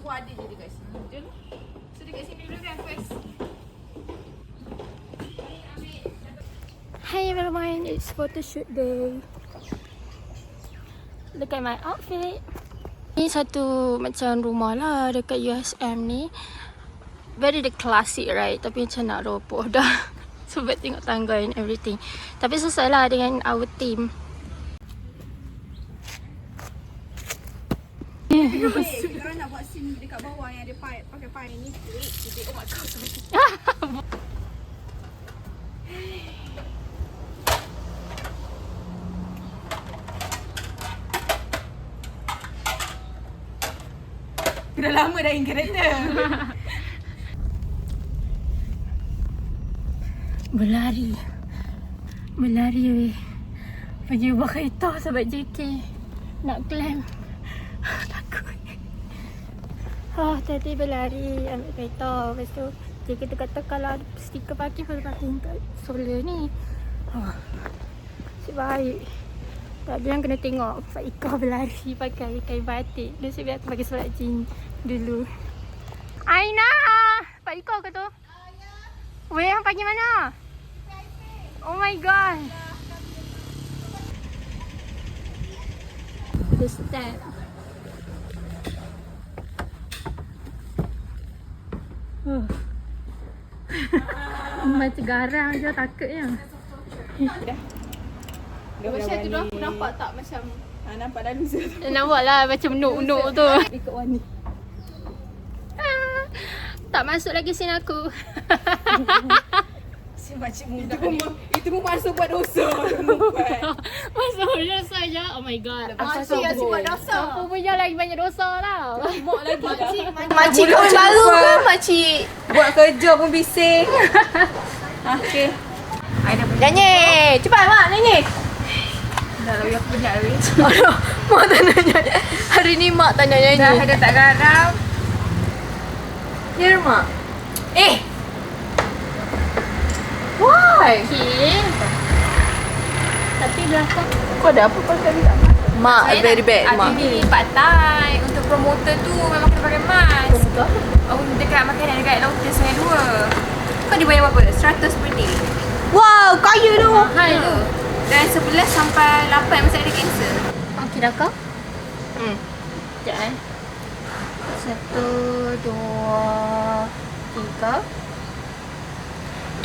aku ada je dekat sini. Jom. So dekat sini dulu kan first. Hi everyone, it's photoshoot day. Look at my outfit. Ni satu macam rumah lah dekat USM ni. Very the classic right, tapi macam nak roboh dah. Sebab tengok tangga and everything. Tapi selesai lah dengan our team. Kita nak buat scene dekat bawah yang ada pakai pakai ni. Oh my god, sorry. Dah lama dah in kereta. Berlari weh. Pergi ubah kereta sebab JK nak climb. Takut. Tadi berlari ambil kereta. Lepas tu JK tu kata kalau ada stiker parking boleh parking kat solar ni. Nasib baik. Tak bilang kena tengok Pak Ika berlari pakai kain batik. Nasib baik aku pakai solat jeans dulu. Aina! Pak Ika ke tu? Weh, yang pergi mana? Oh my god. The step. Macam garang je takutnya. Macam tu aku nampak tak macam nampak dah loser. Nampak lah macam nuk-nuk tu. Ikut Wani. Tak masuk lagi scene aku. Si makcik muda itu pun masuk buat dosa. Masuk dosa je. Oh my god. Makcik asyik buat dosa. Aku punya lagi banyak dosa lah. Mak lagi Makcik kau baru ke makcik? Buat kerja pun bising. Okey. Nyanyi. Cepat mak nyanyi. Dah lah aku penat weh. Aduh, mak tak nak nyanyi. Hari ni mak tak nak nyanyi. Dah ada tak garam. Ya mak. Why? Okay. Tapi belakang Kau ada apa pasal ni tak? Mak very bad mak. Ni part-time untuk promoter tu memang kena pakai mask. Betul. Dekat makanan dekat Lotus saya 2. Kau dibayar berapa? 100 per day. Wow, kaya tu. mahal tu. Dan 11 sampai 8 masih ada cancel. Okay dah kau? Sekejap 1, 2, 3.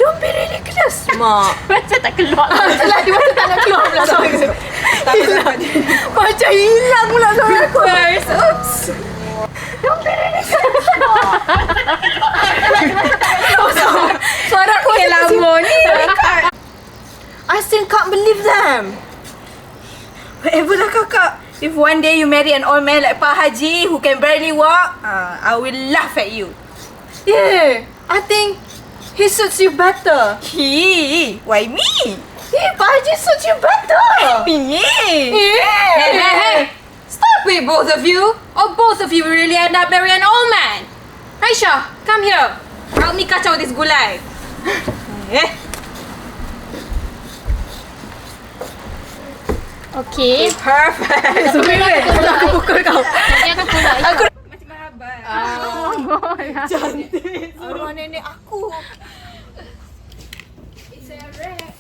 Don't be ridiculous mak. Macam tak keluar. Itulah dia macam tak nak keluar pula suara aku. Hilang. Macam hilang pula suara aku. Oops. Don't be ridiculous mak. Suara aku macam lama ni. I still can't believe them. Whatever lah kakak. If one day you marry an old man like Pak Haji who can barely walk, I will laugh at you. Yeah, I think he suits you better. Why me? Pak Haji suits you better. Hey. Stop it, both of you. Or both of you really end up marrying an old man. Aisha, come here. Help me kacau this gulai. Okay. Perfect. Aku pukul kau. Nanti aku pulak. Aku Macam mahabat. cantik. Arwah nenek aku. It's a wrap.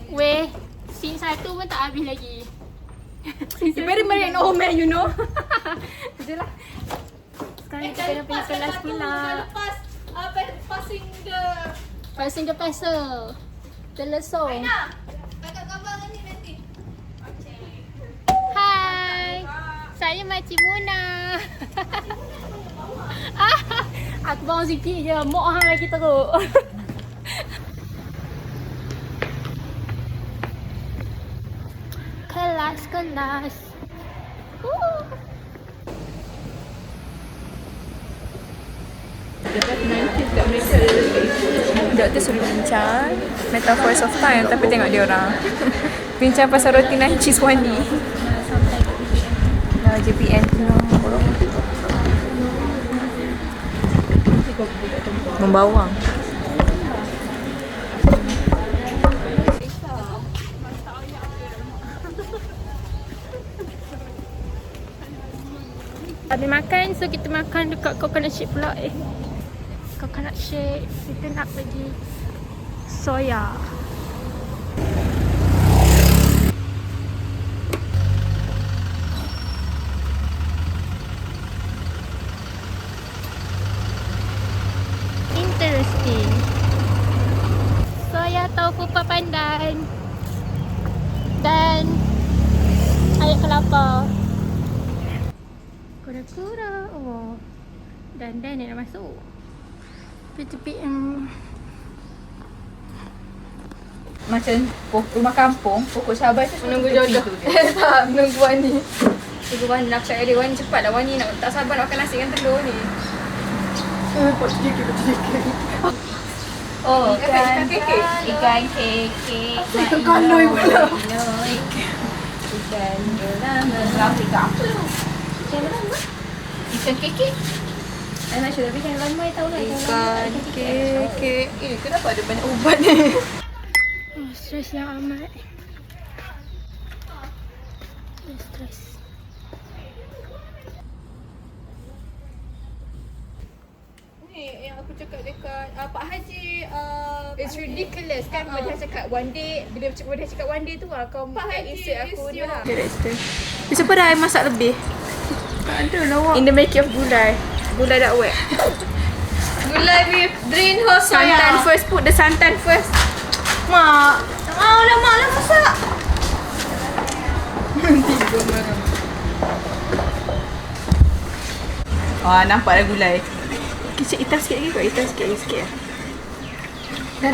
Weh, scene 1 pun tak habis lagi. You better marry an old man, you know. Jelah. Sekarang kita kena pergi kelas pula. Lepas Passing the parcel. The lesson. Kakak gambar dengan ni nanti. Hai. Saya Makcik Muna. Aku bangun sikit je. Mok hang lagi teruk. Kelas. Doktor suruh bincang Metaphors of time. Tapi tengok dia orang bincang pasal roti naan cheese wani. JPN membawang. Habis makan, so kita makan dekat coconut shake pula coconut shake. Kita nak pergi soya. Interesting. Soya tofu papandan dan air kelapa. Kura-kura. Oh. Dan dia nak masuk. Tepi-tepi Macam rumah kampung, pokok cabai tu Menunggu tepi jodoh. tu dia. Tak, menunggu Wani. Tunggu Wani nak cakap dia. Wani cepat lah. Wani nak tak sabar nak makan nasi dengan telur ni. Oh, Ikan kekek. Ikan kekek. Ikan kaloi pula. Ikan dalam ikan apa tu? Ikan kekek. I'm not sure, tapi yang ramai tahu lah. Ikan kekek. Kenapa ada banyak ubat ni? Oh, stres yang amat. Stres. Ni yang aku cakap dekat Pak Haji, it's ridiculous kan dia cakap one day, bila dia cakap one day tu lah kau Pak Haji aku dia lah. Siapa dah masak lebih? Tak ada lah wak. In the making of gulai. Gulai dah wet. Gulai with drain hose Santan first, put the santan first. Mak. Tak mau lah mak lah masak. Tiga marah. Wah, nampak dah gulai. Kecil hitam sikit lagi kot. Hitam sikit lagi sikit. Dah.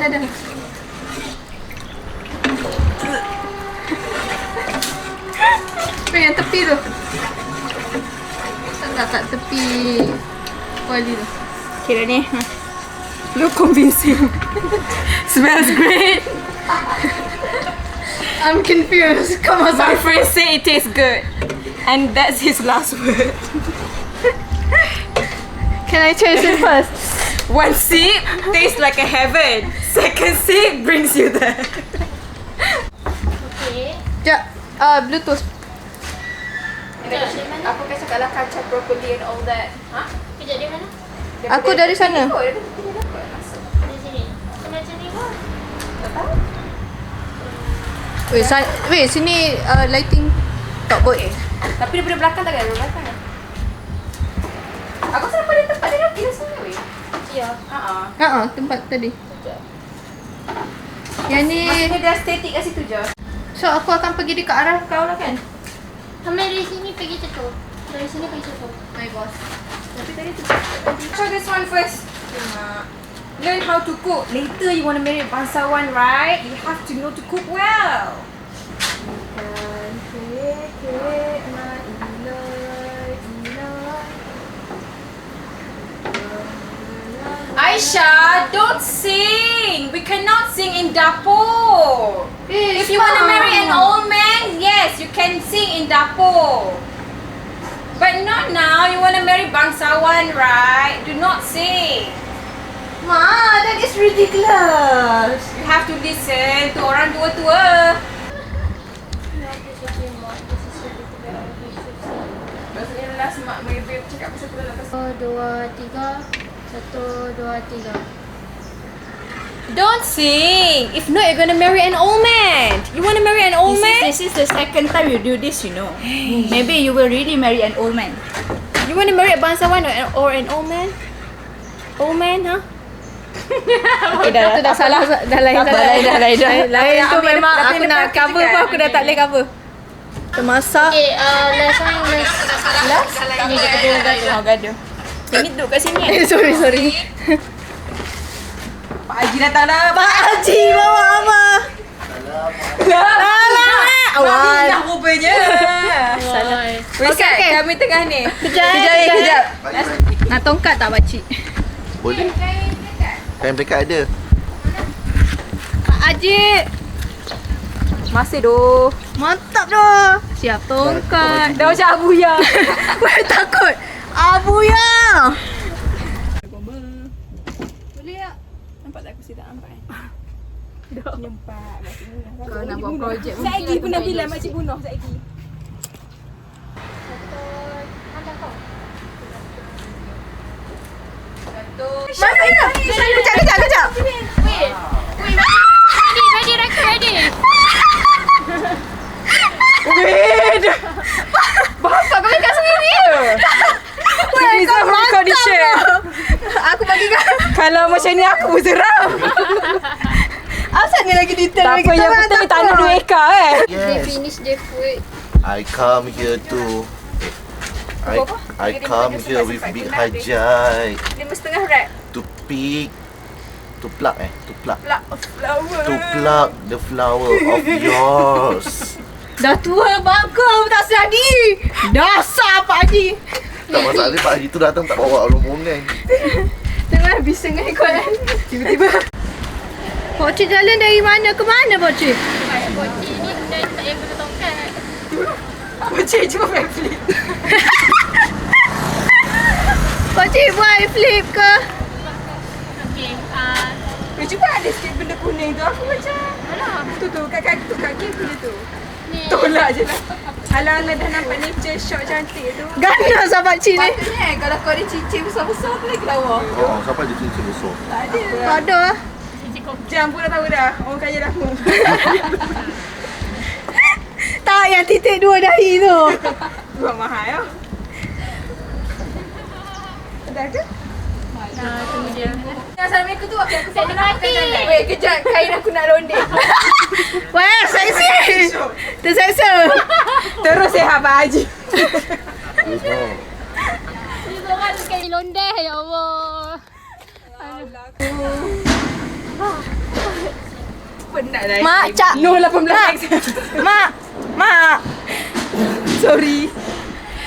Yang tepi tu. Tak tepi kuali tu. Okay dah ni. Look convincing. Smells great. I'm confused. Kau My masak. friend say it tastes good. And that's his last word. Can I taste it first? One sip tastes like a heaven. Second sip brings you there. Okay. Sekejap. Bluetooth. Aku kan cakap lah kacang broccoli and all that. Ha? Kejap di mana? Aku dari sana. Di sini. So, macam ni pun. Wait, sini lighting tak boleh. Tapi daripada belakang tak ada, daripada belakang kan? Aku rasa pada tempat dia rapi dah sebenarnya weh. Ya. Tempat tadi. Yang ni, Maksudnya dia static kat situ je. so aku akan pergi dekat arah kau lah kan? Kami dari sini pergi situ. Dari sini pergi situ. My boss. Tapi tadi tu try this one first. Learn how to cook. Later you want to marry a bangsawan, right? You have to know to cook well. Aisha, don't sing. We cannot sing in dapur. If you want to marry an old man, yes, you can sing in dapur. But not now. You want to marry bangsawan, right? Do not sing. Ma, that is ridiculous. You have to listen to orang tua-tua. Maksudnya last mak mereka cakap pasal tu lepas. 1, 2, 3. 1, 2, 3. Don't sing. If not, you're gonna marry an old man. You want to marry an old man? This is the second time you do this, you know. Maybe you will really marry an old man. You want to marry a bangsawan or an old man? Old man, huh? Okay, dah salah. Dah lain. Lain tu memang aku nak cover pun aku dah tak boleh cover. Kita masak. Okay, last one. Last? Ini dia kedua gaduh. Oh, gaduh. Ini duduk kat sini kan? Sorry. Pak Haji datang dah. Pak Haji bawa apa? Alamak. Mami dah rupanya. Salah. Okay. Kami tengah ni. Kejap. Nak tongkat tak pakcik? Boleh. Kain plekat ada. Pak Haji. Masih doh. Mantap dah. Siap tongkat. Dah macam abuya. Weh, takut. Abuya. Boleh tak? Nampak tak aku tak nampak kan? Nampak. Kau nak buat projek. Saya lagi pernah bilang makcik bunuh saya lagi. Anda kau. Mana? Kejap. Wait. Ready. Wait. Bapak kau ikat sendiri ke? Wait, kau mantap. Aku bagi kau. Kalau macam ni aku seram. Asal ni lagi detail lagi. Tak apa, yang penting tanah 2 ekar They Yes. finish their food. I come here to I come here with Big Hajat 5.5 rap. to pick to pluck Flower. to pluck the flower of yours. Dah tua bangkau tak sedar. Dasar Pak Haji. Tak masalah Pak Haji tu datang tak bawa rombongan. Tengah bising kan. Tiba-tiba. Pocik jalan dari mana ke mana Pocik? Pocik ni dah tak payah guna tongkat. Pocik cuma buat flip. Pocik buat flip ke? Okay. Cuba ada sikit benda kuning tu. Aku macam tu kat kaki tu, kaki punya tu. Ni. Tolak je lah. Alang-alang dah nampak nature shot cantik tu. Ganas lah pakcik ni. Patutnya kalau kau ada cincin besar-besar tu lagi lawa. Oh, siapa ada cincin besar? Tak ada lah. Jam pun dah tahu dah. Orang kaya dah aku. Tak, yang titik 2 dahi tu. Dua mahal ya. Dah ke? Tunggu dia. Assalamualaikum tu aku Saya mati. Weh, kejap. Kain aku nak londek. Weh, seksi. Terseksa. Terus sihat Pak Haji. Terus mau. Ni korang sekali londeh, ya Allah. Penat dah. Mak, Cak. No 18 Mak. Sorry.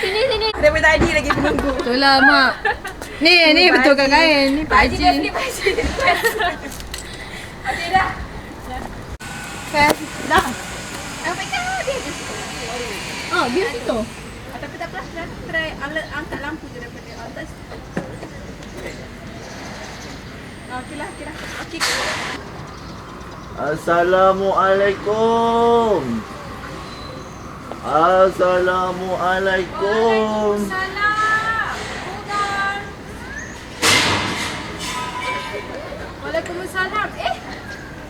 Sini. Daripada tadi lagi menunggu. Betul lah mak. Ni betulkan kain. Ni Pak Haji. Pak Haji. Okey dah. Dah. Apa kau dia? Oh, dia situ. Tapi tak apa, try angkat lampu je daripada atas. Okeylah. Okey. Assalamualaikum. Assalamualaikum. Waalaikumsalam.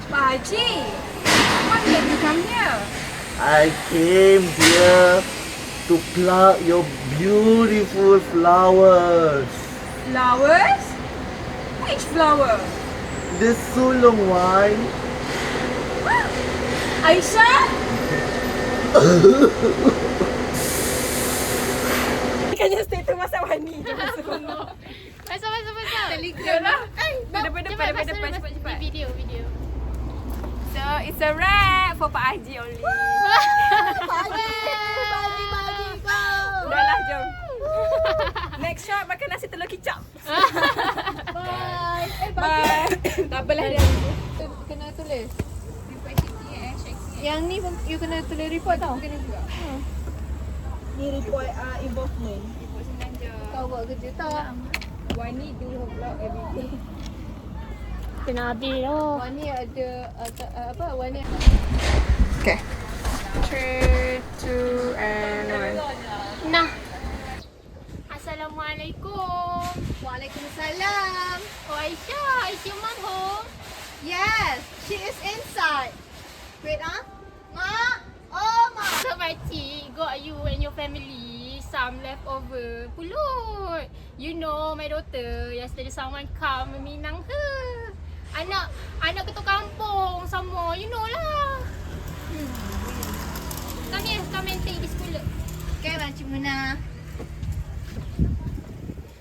Pak Haji. What did you come here? I came here to pluck your beautiful flowers. Flowers? Which flower? The sulung one. Aisyah? Kayaknya stay tu masa Wani je masa semua. Pasal. Telegram lah. Cepat. Video. So it's a wrap for Pak Haji only. Pak Haji kau. Udahlah, jom. Next shot makan nasi telur kicap. Bye. Tak apalah dia. Kena tulis. Yang ni you kena tulis report tau. Kena juga. Ni report involvement. Report sengaja. Kau buat kerja tak? Wani do her vlog every day. Kena habis oh. Wani ada apa? Wani. Okay. 3, 2, and 1. Nah. Assalamualaikum. Waalaikumsalam. Oh Aisyah, is your mom home? Yes, she is inside. Wait Mak. Oh mak. So makcik got you and your family some leftover pulut. You know my daughter yesterday someone come meminang her. Anak ketua kampung sama, you know lah. Come and take this pulut. Okay, Makcik Muna.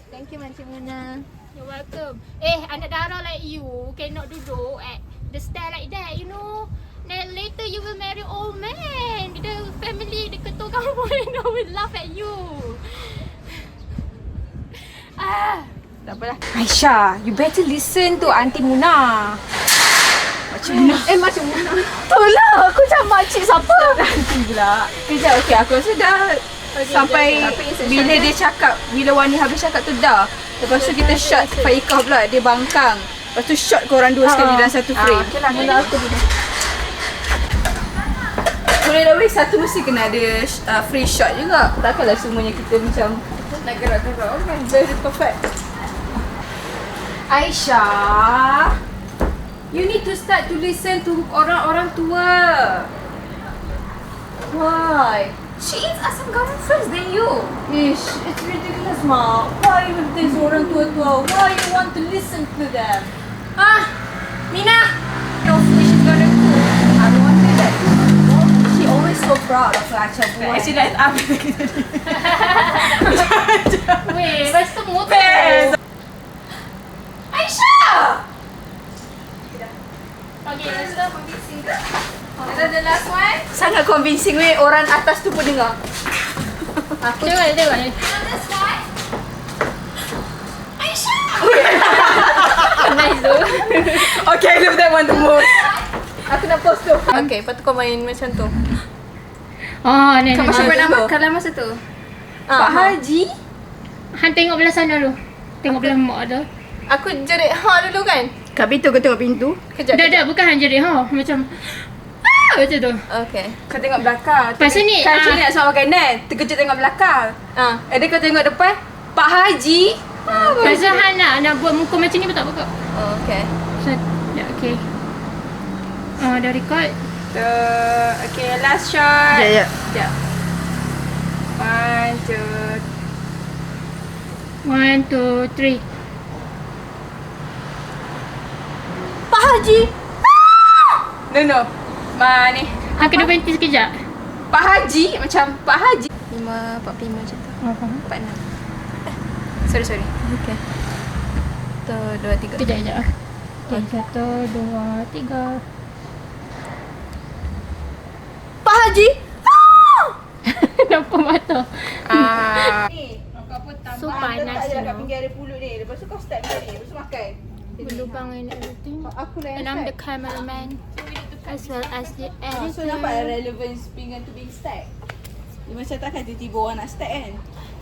Thank you, Makcik Muna. You're welcome. Anak Dara like you cannot duduk at the stair like that, you know. Then later you will marry old man. The family, the ketua kampung, you know, will laugh at you. Tak apalah. Aisyah, you better listen to Aunty Muna. Makcik Muna. Makcik Muna. Tolong, aku macam makcik siapa? Aunty pula. Kejap, okey. Aku rasa dah sampai bila dia cakap, bila Wani habis cakap tu dah. Lepas tu kita shot Faikah pula, dia bangkang. Lepas tu shot korang dua sekali dalam satu frame. Okey lah, mula aku dulu. Boleh dah weh, satu mesti kena ada free shot juga. Takkanlah semuanya kita macam nak gerak-gerak kan. Very perfect. Aisyah, you need to start to listen to orang-orang tua. Why? She eats asam garam first than you. Ish, it's ridiculous, Ma. Why with this orang tua-tua? Why you want to listen to them? Mina! No food she's gonna cook. I wanted that. She always so proud of her acap buah. She like up. Weh, lepas tu motor. Aisyah! Okay, let's go. And then the last one. Sangat convincing weh, orang atas tu pun dengar. Tengok ni, tengok ni. This one. Aisyah! Nice tu. Okay, I love that one the most. Aku nak post tu. Okay, lepas tu kau main macam tu. Oh, ni. Kau masih ni. pernah makan masa tu? Pak Haji? Han tengok belah sana dulu. Tengok belah mak tu. Aku jerit dulu kan? Kat pintu kau tengok pintu. Kejap. Dah, bukan Han jerit macam macam tu. Okay. Kau tengok belakang. Lepas tu ni, Kan macam ni nak suap makanan. Terkejut tengok belakang. Ada kau tengok depan. Pak Haji. Lepas tu Han nak buat muka macam ni pun tak buka. Oh, okay. So, dah okay. Dah record. Okay, last shot. Ya. Sekejap. 1, 2. 1, 2, 3. Pak Haji. No. Ma ni. Han kena berhenti sekejap. Pak Haji macam Pak Haji. 5:45 macam tu. 46. Sorry. Okay. 1, 2, 3. Kejap. Okay, 1, 2, 3. Pak Haji. Nampak mata. So So panas letak je kat you pinggir ada pulut ni. Lepas tu kau start ni. Lepas tu makan. berlubang and everything. Aku lah And I'm the cameraman as well as the So nampak editor. relevance pinggan tu being stack. Dia macam takkan tiba-tiba orang nak stack kan.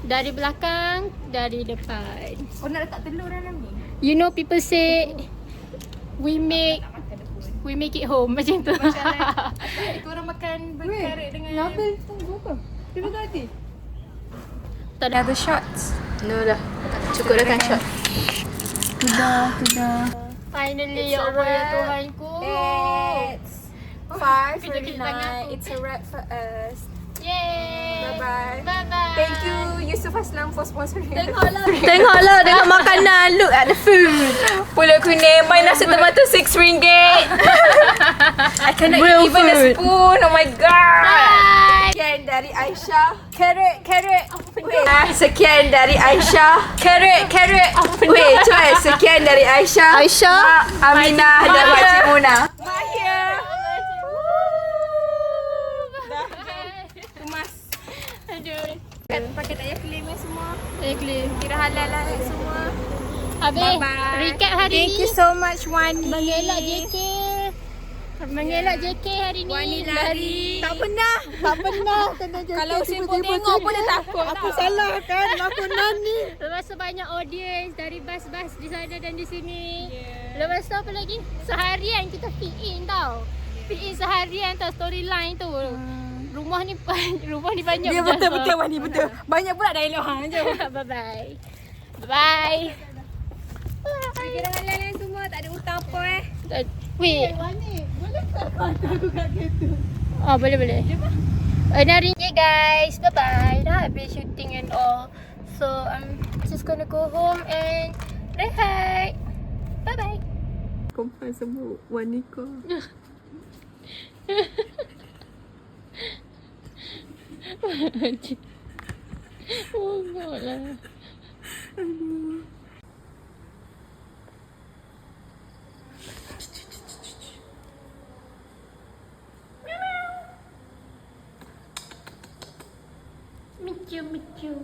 Dari belakang, dari depan. Oh nak letak telur dalam ni? You know people say we make it home macam tu. Itu orang makan berkaret dengan Nabil tunggu apa? Dia betul hati. Tak ada. other shots. No dah. Cukup dah kan shot. Sudah. Finally ya Allah ya Tuhanku. It's 5 for Kejap, the tangan night. aku. It's a wrap for us. Yay. Bye-bye. Bye-bye. Thank you Yusuf Aslam for sponsoring. Tengoklah dengan makanan. Look at the food. Pulut kuning, my nasi tomato RM6. I cannot Real eat even a food. spoon. Oh my god. Bye. Sekian dari Aisyah. Carrot. Wait. Sekian dari Aisyah. Carrot. Wait, cuba. Sekian dari Aisyah. Mak Aminah dan Makcik Muna. Mak here. Kemas. Aduh. Pakai tak payah claim semua. Clear. Kira halal lah semua. Habis Bye-bye. recap hari Thank ni. you so much Wani. Mengelak JK. Mengelak JK hari ni. Wani lari. Tak pernah kena jadi. Kalau Simple tengok pun dia takut. Aku salah kan aku nani. Lepas tu banyak audience dari bas-bas di sana dan di sini. Lepas tu apa lagi? Seharian kita fit in tau. Fit in seharian tau storyline tu. Rumah ni banyak. Dia betul Wani betul. Banyak pula dialog hang je. Bye-bye. Bye. Kira halal semua, tak ada hutang apa Wait. Wani, boleh tak kau hantar aku kat kereta? Oh, boleh. Hari ni guys, bye-bye. Dah habis shooting and all. So, I'm just gonna go home and rehat. Bye-bye. Kompas semua Wani kau. Oh, enggak lah. Micu.